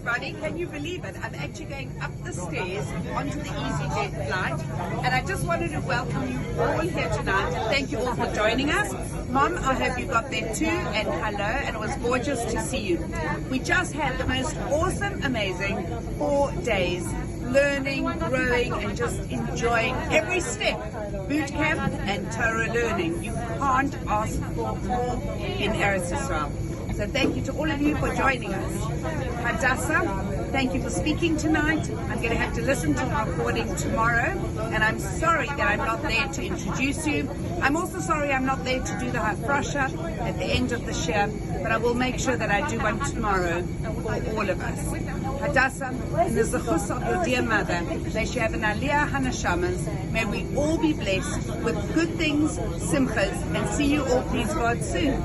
everybody. Can you believe it? I'm actually going up the stairs onto the EasyJet flight, and I just wanted to welcome you all here tonight and thank you all for joining us. Mom, I hope you got there too, and hello, and it was gorgeous to see you. We just had the most awesome, amazing 4 days learning, growing, and just enjoying every step. Boot camp and Torah learning. You can't ask for more in Eretz Yisrael. So thank you to all of you for joining us. Hadassah, thank you for speaking tonight. I'm going to have to listen to the recording tomorrow, and I'm sorry that I'm not there to introduce you. I'm also sorry I'm not there to do the hafrasha at the end of the shir, but I will make sure that I do one tomorrow for all of us. Hadassah, in the zechus of your dear mother, may she have an aliyah hanashamas. May we all be blessed with good things, simchas, and see you all, please God, soon.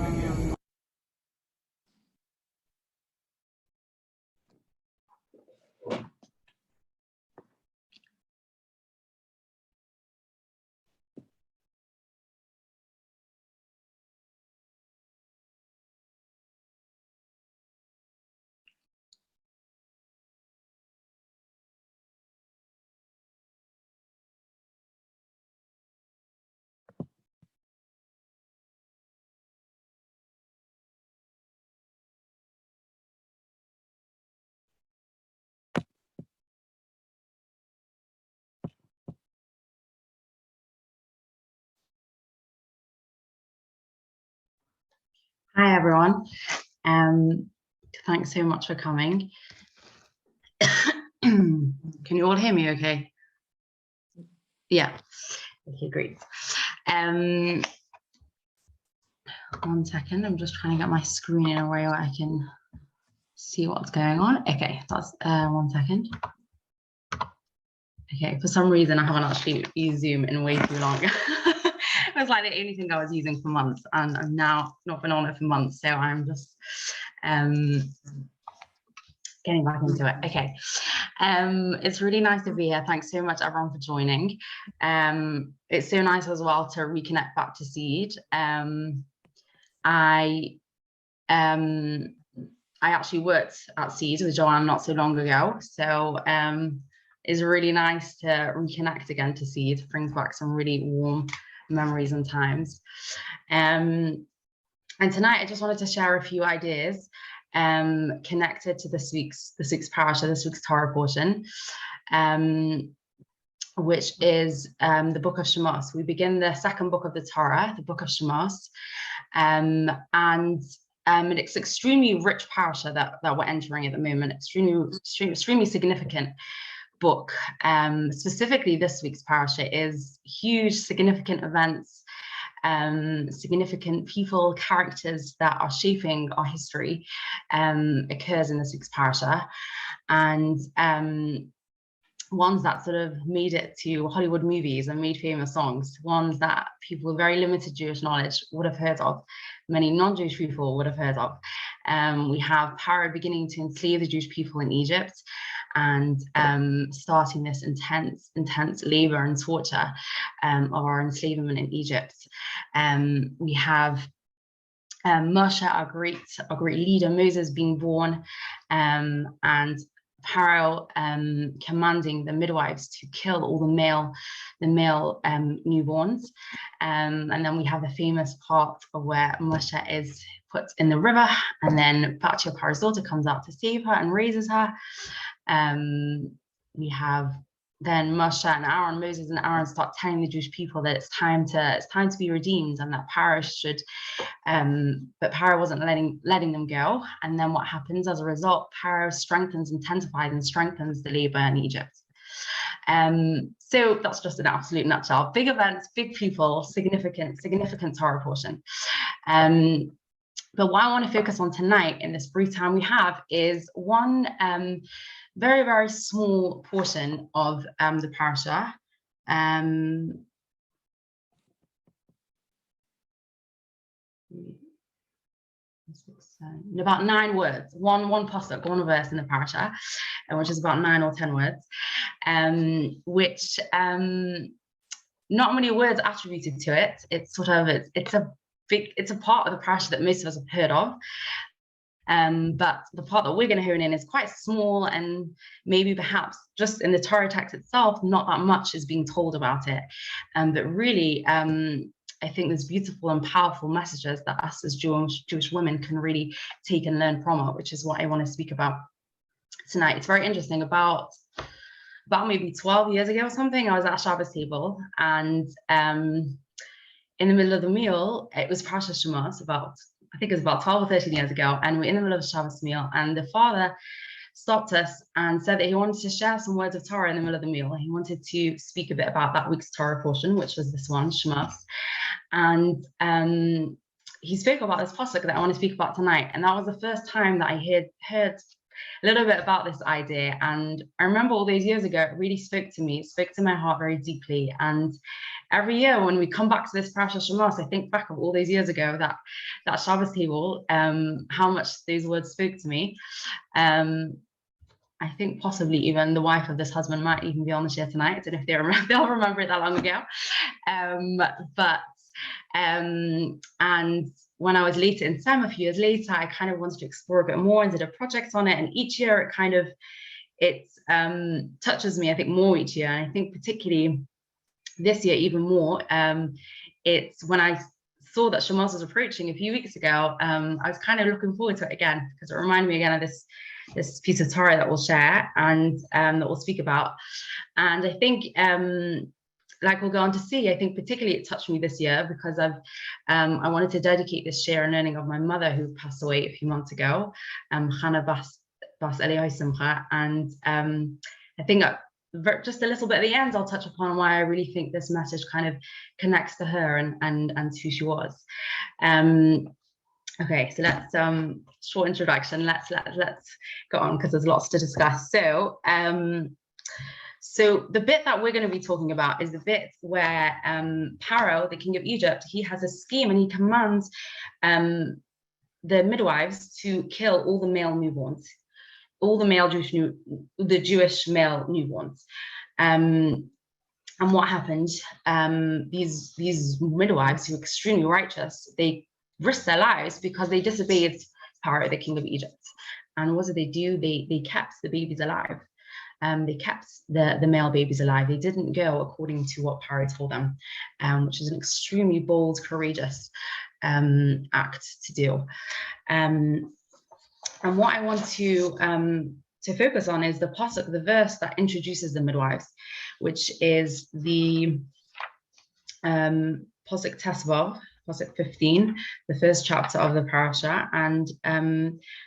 Hi everyone. Thanks so much for coming. Can you all hear me okay? Yeah. Okay, great. 1 second, I'm just trying to get my screen in a way where I can see what's going on. Okay, that's 1 second. Okay, for some reason I haven't actually used Zoom in way too long. It was like the only thing I was using for months, and I've now not been on it for months, so I'm just getting back into it. Okay, it's really nice to be here. Thanks so much everyone for joining. It's so nice as well to reconnect back to Seed. I actually worked at Seed with Joanne not so long ago, so it's really nice to reconnect again to Seed. It brings back some really warm memories and times. And tonight I just wanted to share a few ideas connected to this week's parasha, this week's Torah portion, which is the book of Shemos. We begin the second book of the Torah, the book of Shemos, and it's extremely rich parasha that we're entering at the moment. Extremely significant book. Specifically this week's parasha is huge, significant events, significant people, characters that are shaping our history occurs in this week's parasha, and ones that sort of made it to Hollywood movies and made famous songs, ones that people with very limited Jewish knowledge would have heard of, many non-Jewish people would have heard of. We have Pharaoh beginning to enslave the Jewish people in Egypt, and starting this intense labor and torture of our enslavement in Egypt. We have Moshe, our great leader, Moses, being born, and Pharaoh commanding the midwives to kill all the male newborns. And then we have the famous part of where Moshe is put in the river, and then Pharaoh's daughter comes out to save her and raises her. We have then Moshe and Aaron, Moses and Aaron start telling the Jewish people that it's time to be redeemed, and that Pharaoh should, but Pharaoh wasn't letting them go. And then what happens as a result? Pharaoh intensifies and strengthens the labor in Egypt. So that's just an absolute nutshell. Big events, big people, significant Torah portion. But what I want to focus on tonight in this brief time we have is one very, very small portion of the parasha. About 9 words, one pasuk, one verse in the parasha, which is about 9 or 10 words, which not many words attributed to it. It's sort of it's a part of the parasha that most of us have heard of, But the part that we're going to hone in is quite small, and maybe perhaps just in the Torah text itself, not that much is being told about it. But really, I think there's beautiful and powerful messages that us as Jewish women can really take and learn from it, which is what I want to speak about tonight. It's very interesting. About maybe 12 years ago or something, I was at a Shabbos table, and in the middle of the meal, it was Parshas Shemos, I think it was about 12 or 13 years ago, and we're in the middle of a Shabbos meal, and the father stopped us and said that he wanted to share some words of Torah in the middle of the meal. He wanted to speak a bit about that week's Torah portion, which was this one, Shemos. And he spoke about this pasuk that I want to speak about tonight. And that was the first time that I heard a little bit about this idea. And I remember all those years ago, it really spoke to me. It spoke to my heart very deeply. And every year when we come back to this Parashat Shemos, I think back of all those years ago, that Shabbos table, how much those words spoke to me. I think possibly even the wife of this husband might even be on the share tonight. I don't know if they'll remember it that long ago. And when I was later in STEM, a few years later, I kind of wanted to explore a bit more and did a project on it. And each year it touches me, I think, more each year. And I think particularly this year, even more, it's when I saw that Shemos was approaching a few weeks ago, I was kind of looking forward to it again, because it reminded me again of this piece of Torah that we'll share and that we'll speak about. And I think, like we'll go on to see, I think particularly it touched me this year because I wanted to dedicate this share and learning of my mother, who passed away a few months ago, Hannah Bas Eliyahu Simcha. And I think just a little bit at the end, I'll touch upon why I really think this message kind of connects to her and who she was. Okay, so let's short introduction. Let's go on, because there's lots to discuss. So the bit that we're going to be talking about is the bit where Pharaoh, the king of Egypt, he has a scheme and he commands the midwives to kill all the male newborns, all the Jewish male newborns. And what happened? These midwives, who were extremely righteous, they risked their lives because they disobeyed Pharaoh, the king of Egypt. And what did they do? They kept the babies alive. They kept the male babies alive. They didn't go according to what Pharaoh told them, which is an extremely bold, courageous act to do. And what I want to focus on is the pasuk, the verse that introduces the midwives, which is the pasuk Tesvav, pasuk 15, the first chapter of the parasha. And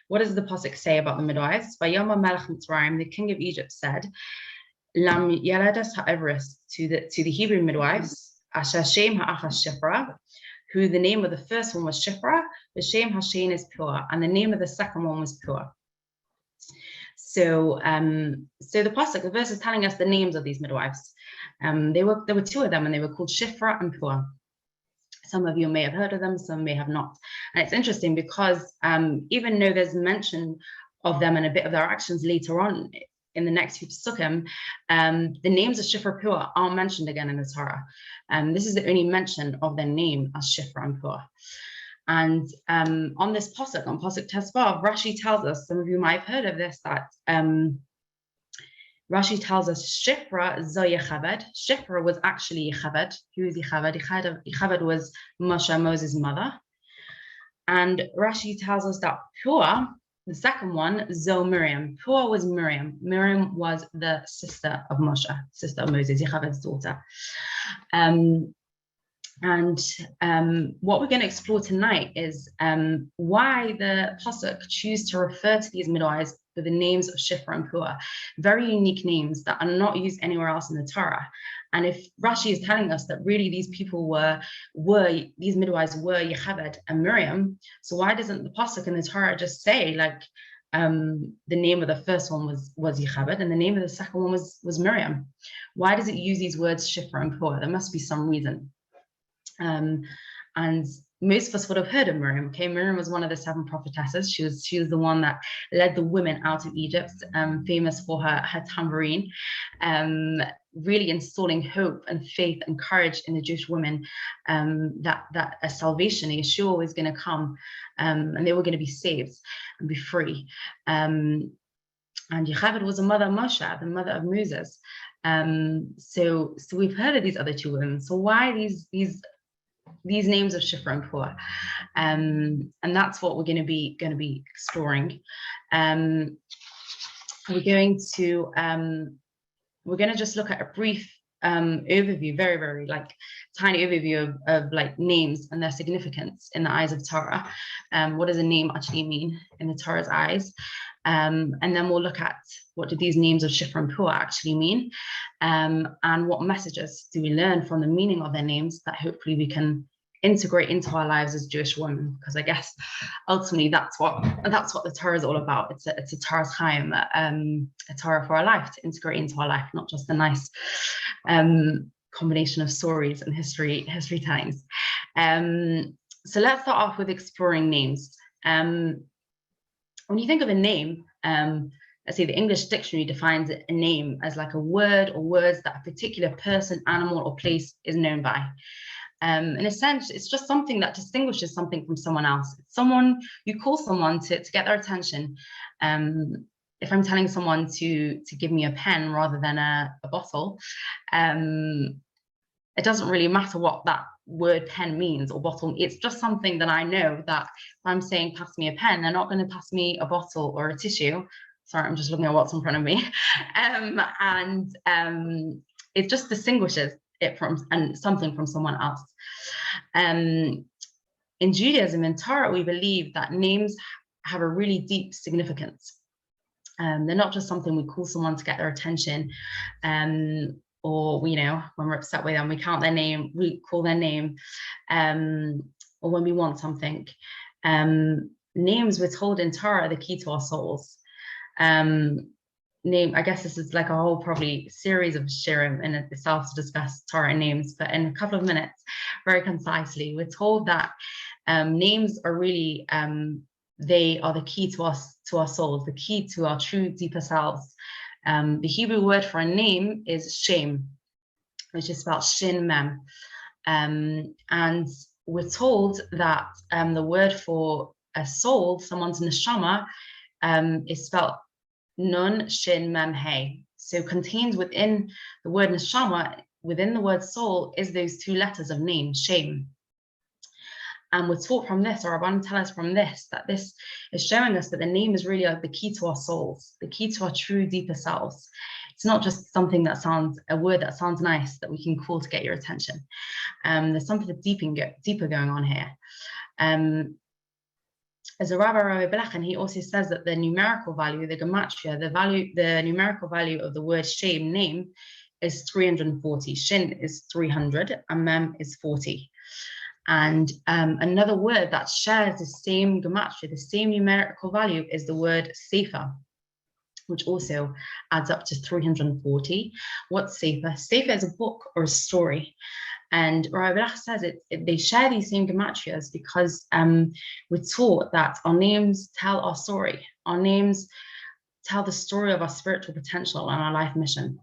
what does the pasuk say about the midwives? Vayama Melech Mitzrayim, the king of Egypt, said, Lam Yaladas Ha'evris, to the Hebrew midwives, Asher Shem Ha'achas Shifra, who the name of the first one was Shifra, the Shem Hashem is Pur, and the name of the second one was Pur. So the pasuk, the verse is telling us the names of these midwives. There were two of them, and they were called Shifra and Pur. Some of you may have heard of them, some may have not. And it's interesting because even though there's mention of them and a bit of their actions later on in the next few psukim, the names of Shifra and Pur aren't mentioned again in the Torah. This is the only mention of their name as Shifra and Pur. And on this pasuk, on pasuk Tesvav, Rashi tells us, some of you might have heard of this, that Rashi tells us Shifra zo Yechaved. Shifra was actually Yechaved. Who is Yechaved? Yechaved was Moshe, Moses' mother. And Rashi tells us that Pur, the second one, zo Miriam. Pur was Miriam. Miriam was the sister of Moshe, sister of Moses, Yechaved's daughter. What we're going to explore tonight is why the pasuk choose to refer to these midwives with the names of Shifra and Pur, very unique names that are not used anywhere else in the Torah. And if Rashi is telling us that really these people these midwives were Yechaved and Miriam, so why doesn't the pasuk in the Torah just say like the name of the first one was Yechaved and the name of the second one was Miriam? Why does it use these words Shifra and Pur? There must be some reason. And most of us would have heard of Miriam. Okay, Miriam was one of the 7 prophetesses. She was the one that led the women out of Egypt, famous for her tambourine. really installing hope and faith and courage in the Jewish women, that a salvation, Yeshua, was going to come, and they were going to be saved and be free. And Yocheved was the mother of Moshe, the mother of Moses. So we've heard of these other two women. So why these names of Shifra and Puah? And that's what we're going to be exploring. We're going to just look at a brief overview, very, very tiny overview of like names and their significance in the eyes of Torah. What does a name actually mean in the Torah's eyes? And then we'll look at what do these names of Shifra and Puah actually mean, and what messages do we learn from the meaning of their names that hopefully we can integrate into our lives as Jewish women, because I guess ultimately that's what the Torah is all about. It's a Torah's Chaim, a Torah for our life, to integrate into our life, not just a nice combination of stories and history tellings. So let's start off with exploring names. When you think of a name, let's say the English dictionary defines a name as like a word or words that a particular person, animal, or place is known by. In a sense, it's just something that distinguishes something from someone else. It's someone you call someone to get their attention. If I'm telling someone to give me a pen rather than a bottle, it doesn't really matter what that word pen means or bottle. It's just something that I know that if I'm saying pass me a pen, they're not going to pass me a bottle or a tissue. Sorry, I'm just looking at what's in front of me. It just distinguishes it from something from someone else. In Judaism, in Torah, we believe that names have a really deep significance. They're not just something we call someone to get their attention, or when we're upset with them, we count their name, we call their name, or when we want something. Names, we're told in Torah, are the key to our souls. I guess this is like a whole probably series of shirim in itself to discuss Torah and names, but in a couple of minutes, very concisely, we're told that names are really, they are the key to us, to our souls, the key to our true deeper selves. The Hebrew word for a name is Shem, which is spelled Shin Mem. And we're told that the word for a soul, someone's neshama, is spelled Nun Shin Mem He. So contained within the word neshama, within the word soul, is those two letters of name, Shem. And we're taught from this, or Rabban tell us from this, that this is showing us that the name is really like the key to our souls, the key to our true deeper selves. It's not just something that sounds, a word that sounds nice that we can call to get your attention. There's something deeper going on here. As a Rabbi Belachan, he also says that the numerical value, the gematria, the numerical value of the word Shem, name, is 340. Shin is 300 and Mem is 40. And another word that shares the same gematria, the same numerical value, is the word Sefer, which also adds up to 340. What's Sefer? Sefer is a book or a story. And Rabbi Belach says they share these same gematrias because we're taught that our names tell our story. Our names tell the story of our spiritual potential and our life mission.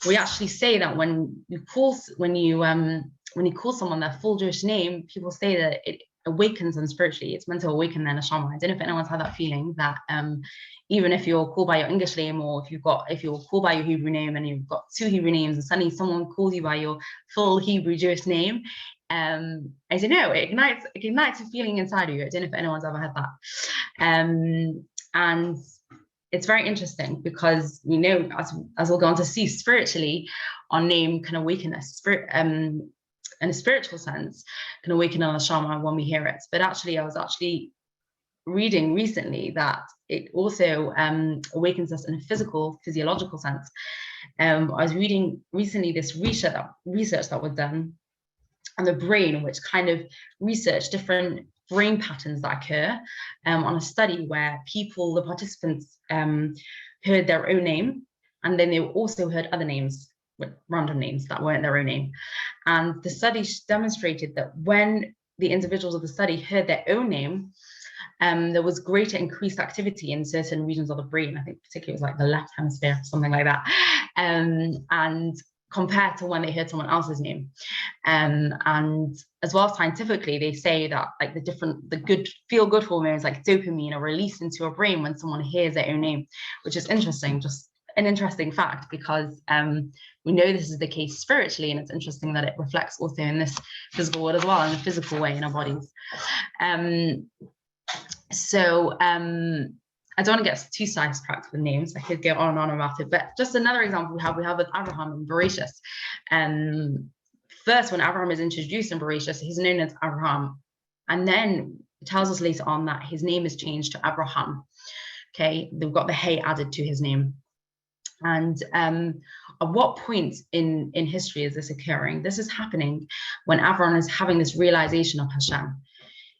We actually say that when you call someone their full Jewish name, people say that it awakens them spiritually. It's meant to awaken their neshama. I don't know if anyone's had that feeling that even if you're called by your English name, or if you're called by your Hebrew name and you've got two Hebrew names, and suddenly someone calls you by your full Hebrew Jewish name, I don't know, it ignites a feeling inside of you. I don't know if anyone's ever had that. And it's very interesting because we know, as we'll go on to see, spiritually, our name can awaken us. In a spiritual sense, can awaken our neshama when we hear it. But actually, I was reading recently that it also awakens us in a physiological sense. I was reading recently this research that was done on the brain, which kind of researched different brain patterns that occur on a study where the participants heard their own name, and then they also heard other names, random names that weren't their own name. And the study demonstrated that when the individuals of the study heard their own name, there was greater increased activity in certain regions of the brain. I think particularly it was like the left hemisphere, something like that. and compared to when they heard someone else's name. And as well, scientifically, they say that like the good feel-good hormones like dopamine are released into your brain when someone hears their own name, which is interesting, just an interesting fact, because we know this is the case spiritually, and it's interesting that it reflects also in this physical world as well, in a physical way in our bodies. I don't want to get too sidetracked with names. I could go on and on about it, but just another example we have with Abraham and Bereshit. First, when Abraham is introduced in Bereshit, he's known as Abraham, and then it tells us later on that his name is changed to Abraham. Okay, they've got the hey added to his name. And at what point in history is this occurring? This is happening when Abraham is having this realization of Hashem.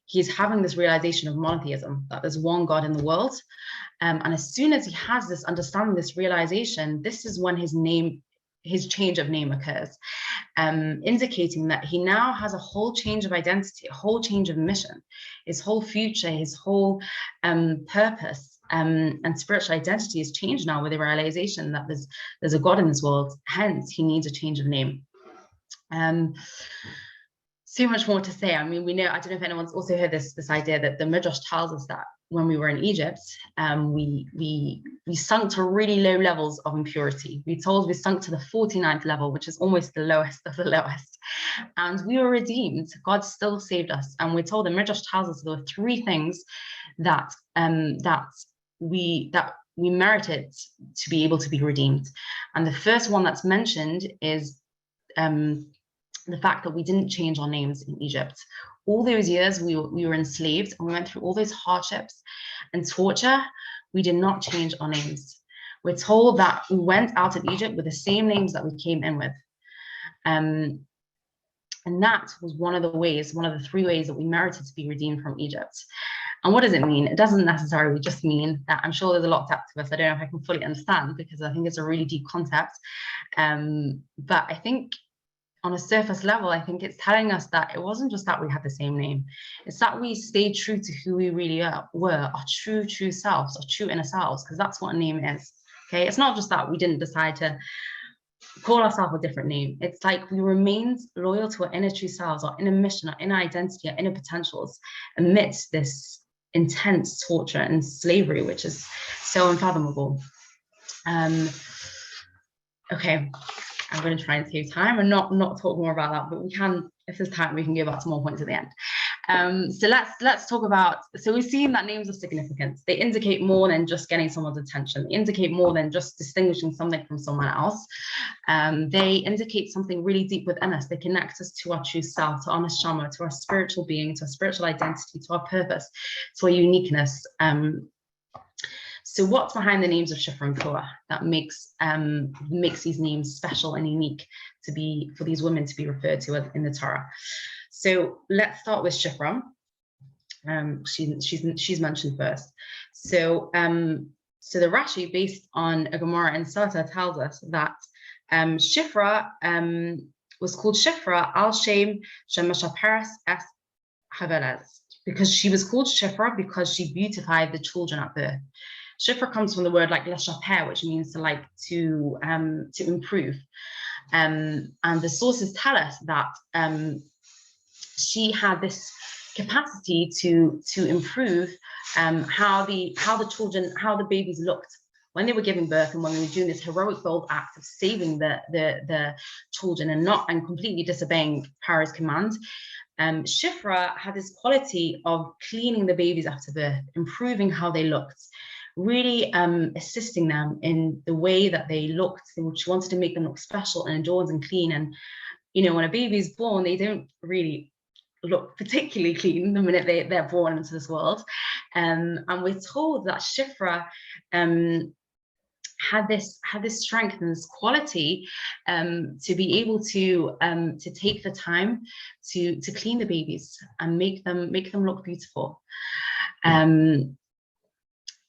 He's having this realization of monotheism, that there's one God in the world. And as soon as he has this understanding, this realization, this is when his change of name occurs, indicating that he now has a whole change of identity, a whole change of mission, his whole future, his whole purpose and spiritual identity is changed now with the realization that there's a God in this world. Hence, he needs a change of name. So much more to say. I mean, we know, I don't know if anyone's also heard this idea that the Midrash tells us that when we were in Egypt, we sunk to really low levels of impurity. We sunk to the 49th level, which is almost the lowest of the lowest. And we were redeemed. God still saved us. And we're told, the Midrash tells us there were 3 things that we merited to be able to be redeemed. And the first one that's mentioned is the fact that we didn't change our names in Egypt. All those years we were enslaved, and we went through all those hardships and torture. We did not change our names. We're told that we went out of Egypt with the same names that we came in with. And that was one of the 3 ways that we merited to be redeemed from Egypt. And what does it mean? It doesn't necessarily just mean that, I'm sure there's a lot of depth to this. I don't know if I can fully understand, because I think it's a really deep concept. But I think on a surface level, I think it's telling us that it wasn't just that we had the same name. It's that we stayed true to who we really were, our true selves, our true inner selves, because that's what a name is. Okay, it's not just that we didn't decide to call ourselves a different name. It's like we remained loyal to our inner true selves, our inner mission, our inner identity, our inner potentials, amidst this intense torture and slavery, which is so unfathomable. Okay, I'm going to try and save time and not talk more about that, but we can, if there's time, we can go back to more points at the end. So let's talk about, so we've seen that names are significant. They indicate more than just getting someone's attention. They indicate more than just distinguishing something from someone else. They indicate something really deep within us. They connect us to our true self, to our neshama, to our spiritual being, to our spiritual identity, to our purpose, to our uniqueness. So what's behind the names of Shifra and Puah that makes these names special and unique for these women to be referred to in the Torah? So let's start with Shifra. She's mentioned first. So the Rashi, based on a Gemara in Sota, tells us that Shifra was called Shifra al Shem Shemashaperes es Havelez, because she was called Shifra because she beautified the children at birth. Shifra comes from the word like leshaper, which means to improve. And the sources tell us that she had this capacity to improve how the babies looked when they were giving birth, and when they were doing this heroic, bold act of saving the children and completely disobeying Pharaoh's command. Shifra had this quality of cleaning the babies after birth, improving how they looked, really assisting them in the way that they looked. She wanted to make them look special and adored and clean. And when a baby is born, they don't really look particularly clean the minute they're born into this world. And we're told that Shifra had this strength and this quality to be able to take the time to clean the babies and make them look beautiful.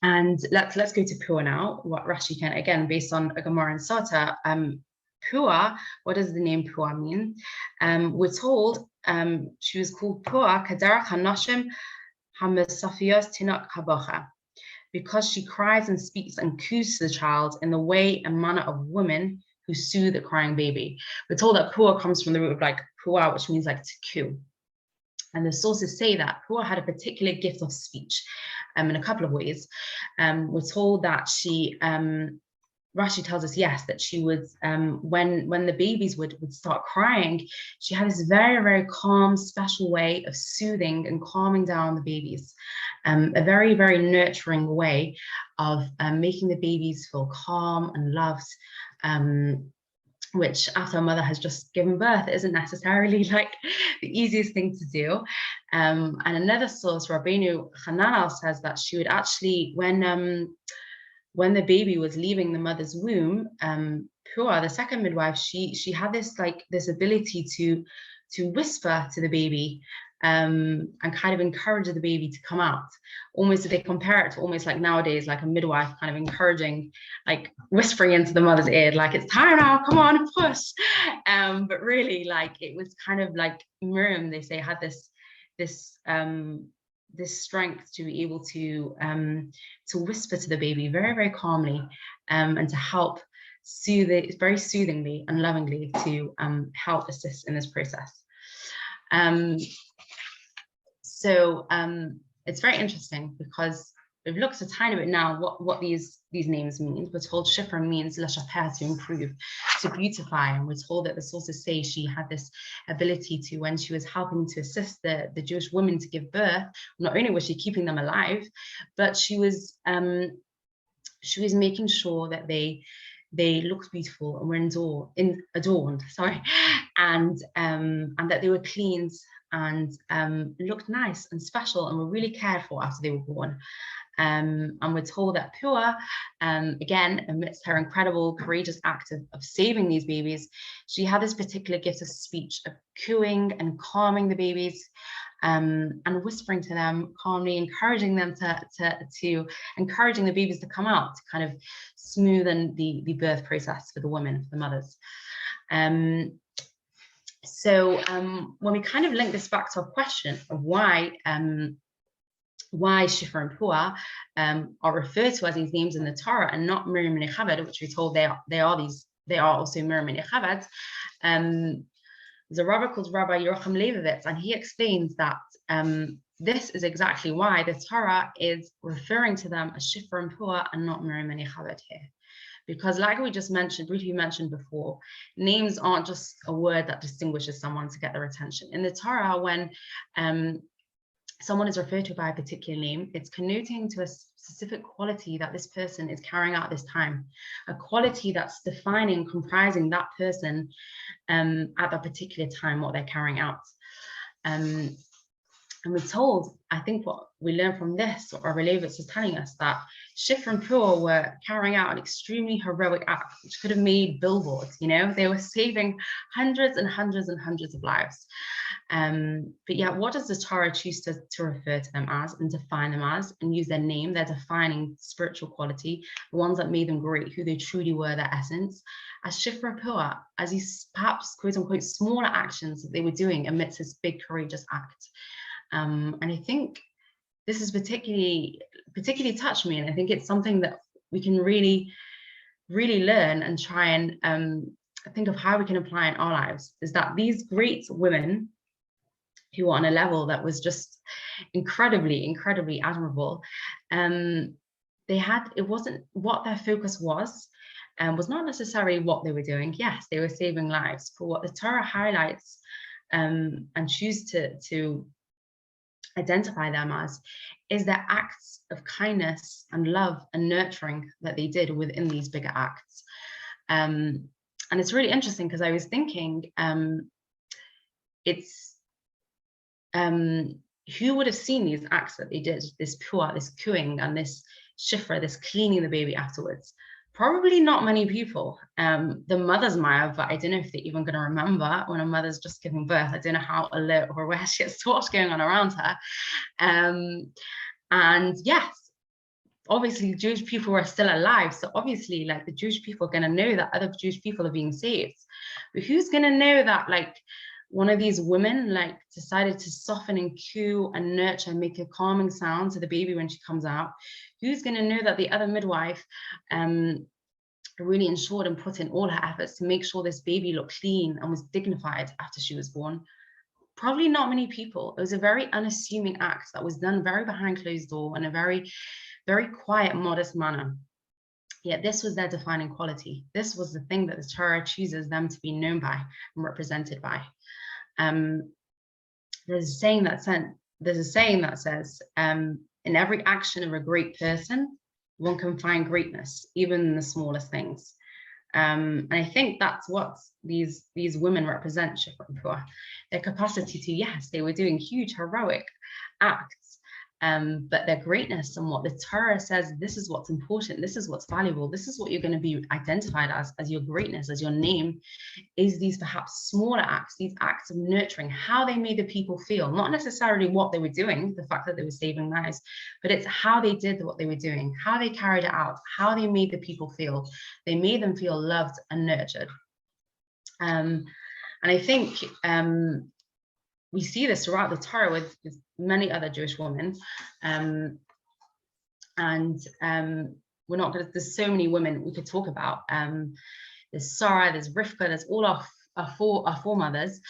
And let's go to Puah now. What Rashi can, again, based on a Gemara in Sota, Puah, what does the name Puah mean? We're told she was called Puah Kadarach Hanashim Hamesafios Tinok Habocha. because she cries and speaks and coos to the child in the way and manner of women who soothe a crying baby. We're told that pua comes from the root of like pua, which means like to coo. And the sources say that pua had a particular gift of speech in a couple of ways. We're told that she, Rashi tells us, yes, that she would, when the babies would start crying, she had this very, very calm, special way of soothing and calming down the babies. A very, very nurturing way of making the babies feel calm and loved, which after a mother has just given birth isn't necessarily like the easiest thing to do. And another source, Rabbeinu Hananel, says that she would actually, when the baby was leaving the mother's womb, Pua, the second midwife, she had this ability to whisper to the baby and kind of encourage the baby to come out. Almost, they compare it to almost like nowadays, like a midwife kind of encouraging, like whispering into the mother's ear, like it's time now, come on, push. But really, like it was kind of like Miriam, they say, had this strength to be able to whisper to the baby very, very calmly, and to help soothe it very soothingly and lovingly to help assist in this process. So it's very interesting because we've looked a tiny bit now what these names mean. We're told Shifra means l'shaper, to improve, to beautify, and we're told that the sources say she had this ability to, when she was helping to assist the Jewish women to give birth, not only was she keeping them alive, but she was making sure that they looked beautiful and were adorned, sorry, and that they were cleaned and looked nice and special and were really cared for after they were born. And we're told that Pua, again, amidst her incredible, courageous act of saving these babies, she had this particular gift of speech, of cooing and calming the babies, and whispering to them calmly, encouraging them encouraging the babies to come out, to kind of smoothen the birth process for the women, for the mothers. So when we kind of link this back to our question of why Shifra and Pua are referred to as these names in the Torah and not Miriam and Yocheved, which we're told they are also Miriam and Yocheved. There's a rabbi called Rabbi Yerucham Leibovitz, and he explains that this is exactly why the Torah is referring to them as Shifra and Pua and not Miriam and Yocheved here. Because like we just mentioned, briefly mentioned before, names aren't just a word that distinguishes someone to get their attention. In the Torah, when someone is referred to by a particular name, it's connoting to a specific quality that this person is carrying out this time, a quality that's defining, comprising that person at that particular time, what they're carrying out. And we're told, I think what we learn from this, or Relevitz is telling us, that Shifra and Pua were carrying out an extremely heroic act, which could have made billboards, you know? They were saving hundreds and hundreds and hundreds of lives. But yet, what does the Torah choose to refer to them as and define them as, and use their name, their defining spiritual quality, the ones that made them great, who they truly were, their essence, as Shifra and Pua, as these perhaps quote unquote smaller actions that they were doing amidst this big courageous act. And I think this is particularly touched me, and I think it's something that we can really learn and try and think of how we can apply in our lives, is that these great women who were on a level that was just incredibly admirable, it wasn't what their focus was not necessarily what they were doing. Yes, they were saving lives, but what the Torah highlights and choose to identify them as is their acts of kindness and love and nurturing that they did within these bigger acts. And it's really interesting because I was thinking, who would have seen these acts that they did, this pua, this cooing, and this shifra, this cleaning the baby afterwards? Probably not many people. The mothers might have, but I don't know if they're even going to remember when a mother's just giving birth. I don't know how alert or aware she is to what's going on around her. And yes, obviously Jewish people were still alive, so obviously like the Jewish people are going to know that other Jewish people are being saved. But who's going to know that like one of these women like decided to soften and coo and nurture and make a calming sound to the baby when she comes out, who's going to know that the other midwife really ensured and put in all her efforts to make sure this baby looked clean and was dignified after she was born? Probably not many people. It was a very unassuming act that was done very behind closed door in a very, very quiet, modest manner. Yet this was their defining quality. This was the thing that the Torah chooses them to be known by and represented by. There's a saying that says, in every action of a great person, one can find greatness, even in the smallest things. And I think that's what these women represent, Shifra and Pua. Their capacity to, yes, they were doing huge heroic acts, but their greatness and what the Torah says, this is what's important, this is what's valuable, this is what you're going to be identified as your greatness, as your name, is these perhaps smaller acts, these acts of nurturing, how they made the people feel, not necessarily what they were doing, the fact that they were saving lives, but it's how they did what they were doing, how they carried it out, how they made the people feel. They made them feel loved and nurtured. And I think we see this throughout the Torah with many other Jewish women. We're not going to, there's so many women we could talk about. There's Sarah, there's Rivka, there's all our foremothers.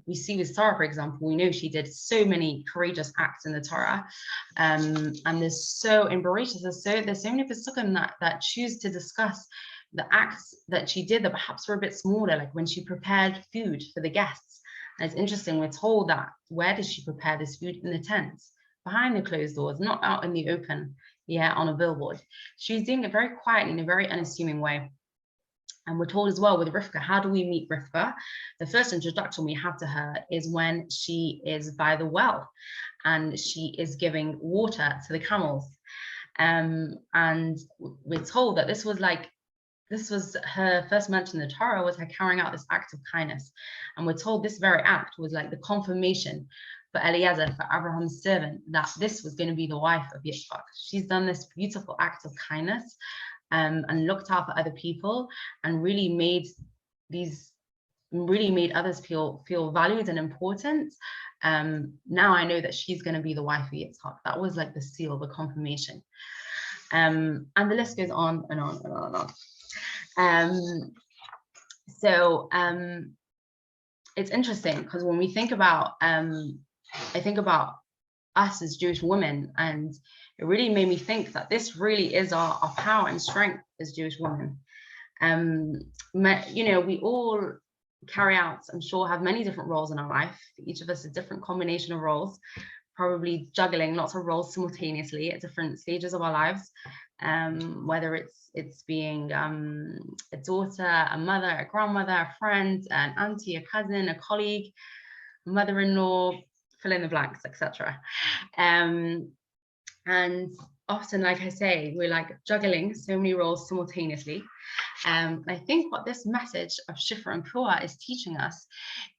We see with Sarah, for example, we know she did so many courageous acts in the Torah. And there's so, in Bereshit, there's so many Pesukim that choose to discuss the acts that she did that perhaps were a bit smaller, like when she prepared food for the guests. And it's interesting, we're told that, where does she prepare this food? In the tents, behind the closed doors, not out in the open, on a billboard. She's doing it very quietly in a very unassuming way. And we're told as well with Rivka, how do we meet Rivka? The first introduction we have to her is when she is by the well and she is giving water to the camels. And we're told that this was her first mention in the Torah, was her carrying out this act of kindness. And we're told this very act was like the confirmation for Eliezer, for Abraham's servant, that this was going to be the wife of Yitzchak. She's done this beautiful act of kindness and looked out for other people and really made others feel valued and important. Now I know that she's going to be the wife of Yitzchak. That was like the seal, the confirmation. And the list goes on and on and on and on. It's interesting because when we think about, I think about us as Jewish women, and it really made me think that this really is our power and strength as Jewish women. We all carry out, I'm sure, have many different roles in our life. Each of us a different combination of roles, probably juggling lots of roles simultaneously at different stages of our lives, whether it's being a daughter, a mother, a grandmother, a friend, an auntie, a cousin, a colleague, mother-in-law, fill in the blanks, etc. And often, like I say, we're like juggling so many roles simultaneously. I think what this message of Shifra and Pua is teaching us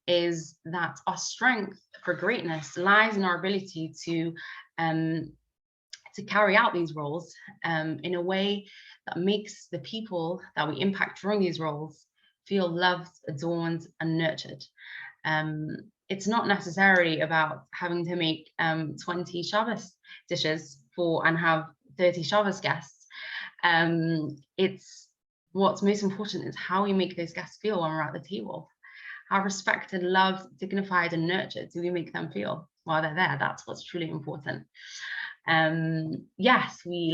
is that our strength for greatness lies in our ability to carry out these roles in a way that makes the people that we impact during these roles feel loved, adorned, and nurtured. It's not necessarily about having to make 20 Shabbos dishes and have 30 Shabbos guests. It's what's most important is how we make those guests feel when we're at the table. How respected, loved, dignified, and nurtured do we make them feel while they're there? That's what's truly important. Yes, we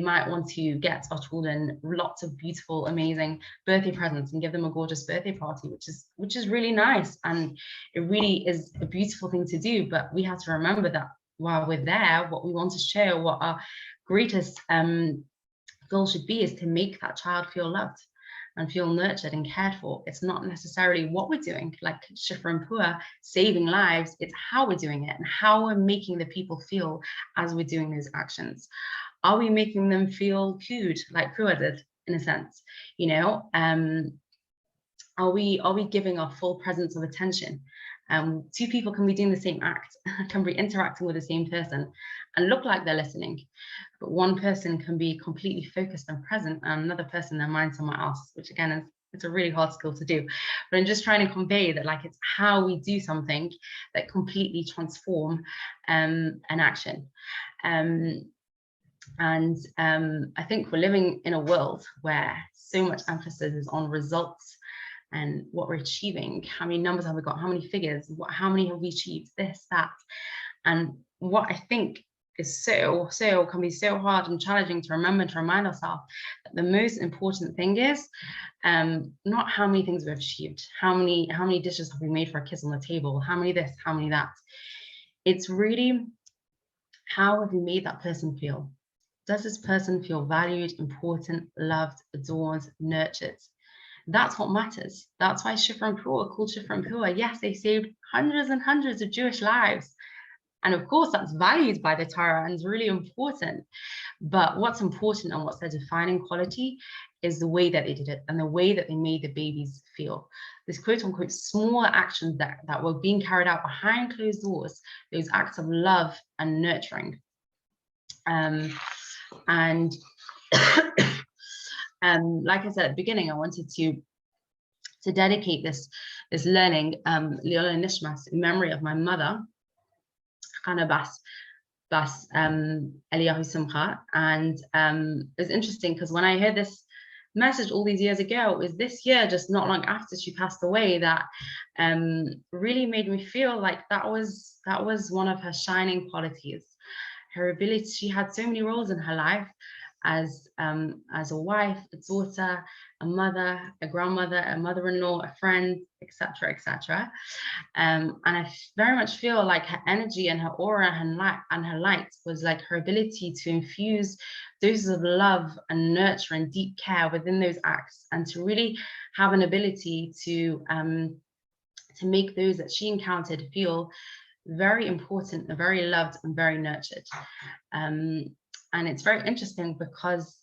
might want to get our children lots of beautiful, amazing birthday presents and give them a gorgeous birthday party, which is really nice, and it really is a beautiful thing to do. But we have to remember that while we're there, what we want to show, what our greatest goal should be, is to make that child feel loved and feel nurtured and cared for. It's not necessarily what we're doing, like Shifra and Pua, saving lives. It's how we're doing it and how we're making the people feel as we're doing those actions. Are we making them feel cute, like Pua did, in a sense? Are we giving our full presence of attention? Two people can be doing the same act, can be interacting with the same person and look like they're listening, but one person can be completely focused and present and another person, their mind somewhere else, which again it's a really hard skill to do, but I'm just trying to convey that like it's how we do something that completely transform an action. I think we're living in a world where so much emphasis is on results and what we're achieving. How many numbers have we got? How many figures? How many have we achieved? This, that. And what I think is so can be so hard and challenging to remember and to remind ourselves that the most important thing is not how many things we've achieved, how many dishes have we made for our kids on the table, how many this, how many that. It's really, how have you made that person feel? Does this person feel valued, important, loved, adored, nurtured? That's what matters. That's why Shifra and Pura are called Shifra and Pura. Yes, they saved hundreds and hundreds of Jewish lives. And of course, that's valued by the Torah and is really important. But what's important and what's their defining quality is the way that they did it and the way that they made the babies feel. This quote unquote small actions that were being carried out behind closed doors, those acts of love and nurturing. Like I said at the beginning, I wanted to dedicate this learning, Leola Nishmas, in memory of my mother, Karner Bas Eliyahu Simcha. And it's interesting because when I heard this message all these years ago, it was this year, just not long after she passed away, that really made me feel like that was one of her shining qualities. Her ability, she had so many roles in her life as a wife, a daughter, a mother, a grandmother, a mother-in-law, a friend, etc., etc. And I very much feel like her energy and her aura and her light was like her ability to infuse doses of love and nurture and deep care within those acts, and to really have an ability to make those that she encountered feel very important, very loved, and very nurtured. And it's very interesting because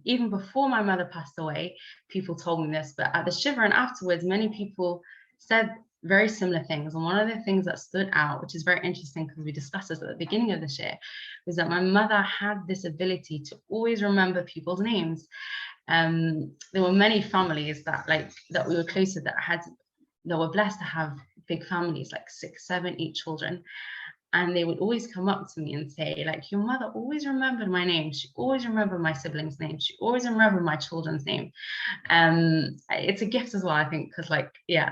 even before my mother passed away, people told me this, but at the Shiva and afterwards, many people said very similar things. And one of the things that stood out, which is very interesting because we discussed this at the beginning of this year, was that my mother had this ability to always remember people's names. There were many families that we were close to that were blessed to have big families, like 6, 7, 8 children. And they would always come up to me and say, like, your mother always remembered my name. She always remembered my siblings' names. She always remembered my children's name. It's a gift as well, I think, because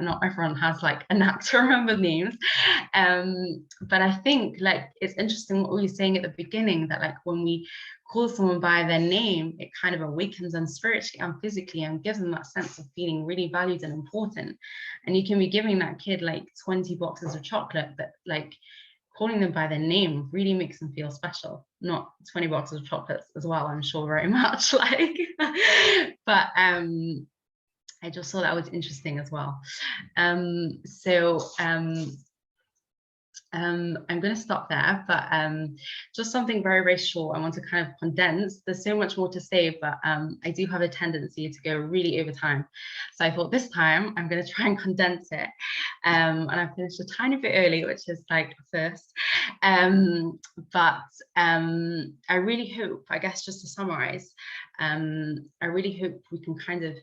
not everyone has like a knack to remember names. But I think it's interesting what we were saying at the beginning, that like when we call someone by their name, it kind of awakens them spiritually and physically and gives them that sense of feeling really valued and important. And you can be giving that kid like 20 boxes of chocolate, but like calling them by their name really makes them feel special. Not 20 boxes of chocolates as well, I'm sure, very much but I just thought that was interesting as well. I'm going to stop there, but just something very, very short. I want to kind of condense. There's so much more to say, but I do have a tendency to go really over time. So I thought this time I'm going to try and condense it. And I finished a tiny bit early, which is like first. But I really hope, I guess, just to summarize, I really hope we can kind of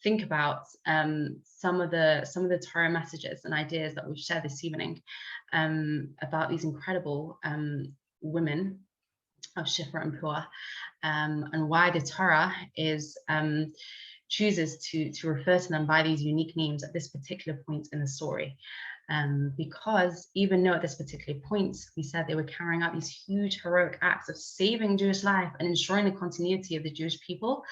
think about some of the Torah messages and ideas that we've shared this evening about these incredible women of Shifra and Pua, and why the Torah chooses to refer to them by these unique names at this particular point in the story. Because even though at this particular point, we said they were carrying out these huge heroic acts of saving Jewish life and ensuring the continuity of the Jewish people,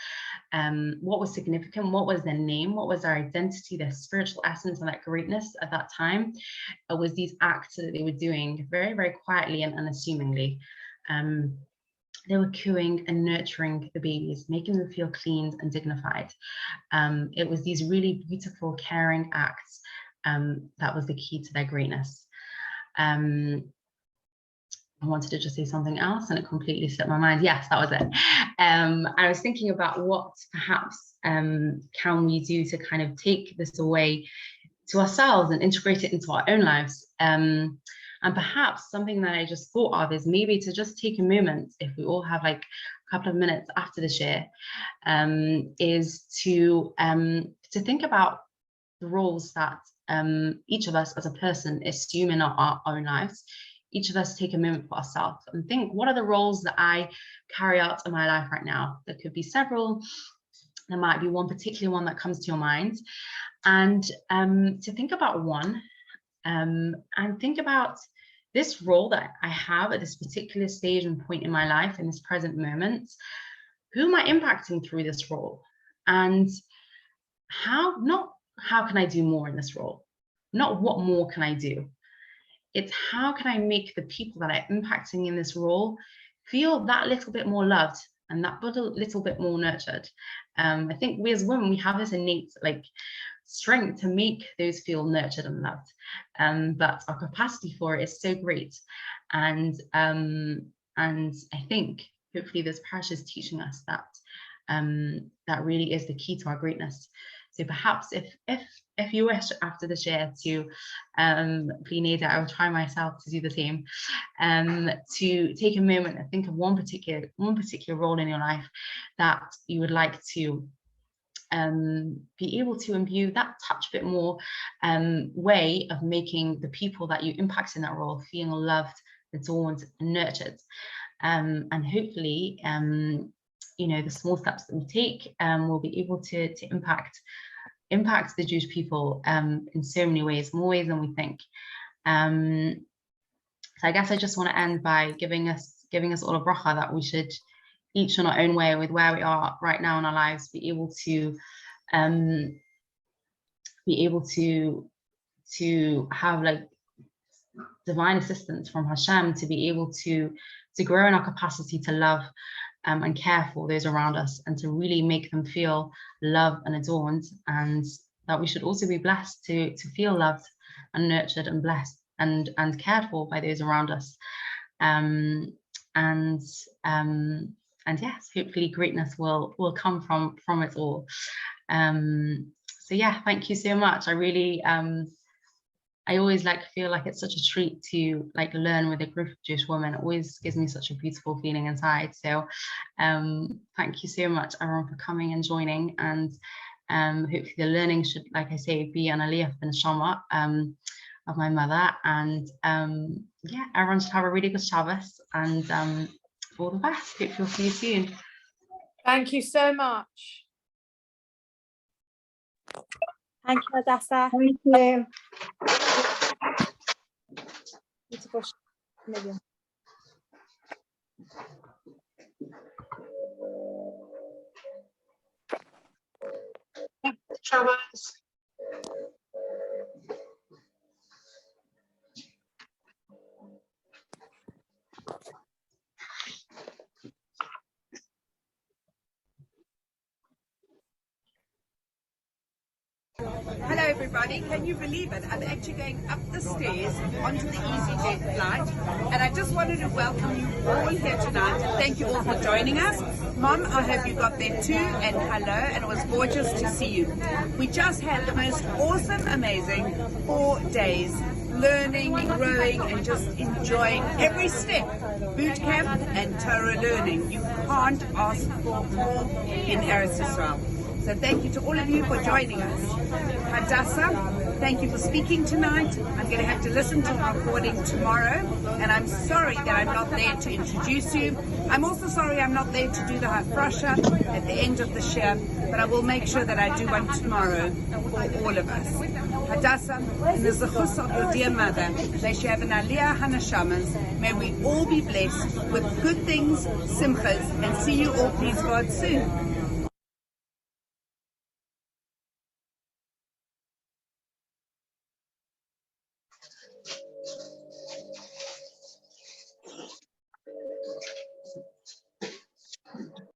what was significant, what was their name, what was their identity, their spiritual essence and that greatness at that time, was these acts that they were doing very, very quietly and unassumingly. They were cooing and nurturing the babies, making them feel cleaned and dignified. It was these really beautiful, caring acts that was the key to their greatness. I wanted to just say something else and it completely slipped my mind. Yes, that was it. I was thinking about what perhaps can we do to kind of take this away to ourselves and integrate it into our own lives. And perhaps something that I just thought of is maybe to just take a moment, if we all have like a couple of minutes after the share, is to to think about the roles that each of us as a person assume in our own lives. Each of us take a moment for ourselves and think, what are the roles that I carry out in my life right now? There could be several. There might be one particular one that comes to your mind. And to think about one, and think about this role that I have at this particular stage and point in my life, in this present moment. Who am I impacting through this role? And not how can I do more in this role? Not what more can I do? It's how can I make the people that I'm impacting in this role feel that little bit more loved and that little bit more nurtured. I think we as women, we have this innate strength to make those feel nurtured and loved, but our capacity for it is so great. And I think hopefully this parish is teaching us that that really is the key to our greatness. So perhaps if you wish after the share to please, I will try myself to do the same, to take a moment and think of one particular role in your life that you would like to be able to imbue that touch bit more way of making the people that you impact in that role feel loved, adorned, and nurtured. And hopefully, the small steps that we take will be able to impact the Jewish people in so many ways, more ways than we think. So I guess I just want to end by giving us all a bracha that we should, each in our own way, with where we are right now in our lives, be able to have divine assistance from Hashem to be able to grow in our capacity to love and care for those around us, and to really make them feel loved and adorned, and that we should also be blessed to feel loved and nurtured and blessed and cared for by those around us. And yes, hopefully greatness will come from it all. So yeah, thank you so much. I really I always feel like it's such a treat to learn with a group of Jewish women. It always gives me such a beautiful feeling inside. So thank you so much, everyone, for coming and joining. And hopefully the learning should, like I say, be an aliyah for the neshama of my mother. And yeah, everyone should have a really good Shabbos, and all the best. Hope you'll see you soon. Thank you so much. Thank you, Hadassah. Thank you. Beautiful. Million. Shabbos. Hello everybody, can you believe it? I'm actually going up the stairs onto the EasyJet flight, and I just wanted to welcome you all here tonight and thank you all for joining us. Mom, I hope you got there too, and hello, and it was gorgeous to see you. We just had the most awesome, amazing 4 days learning, growing, and just enjoying every step. Boot camp and Torah learning. You can't ask for more in Eretz Yisrael. So thank you to all of you for joining us. Hadassah, thank you for speaking tonight. I'm going to have to listen to the recording tomorrow, and I'm sorry that I'm not there to introduce you. I'm also sorry I'm not there to do the hafrasha at the end of the shir, but I will make sure that I do one tomorrow for all of us. Hadassah, in the zechus of your dear mother, they shall have an aliyah hanashamas. May we all be blessed with good things, simchas, and see you all, please God, soon.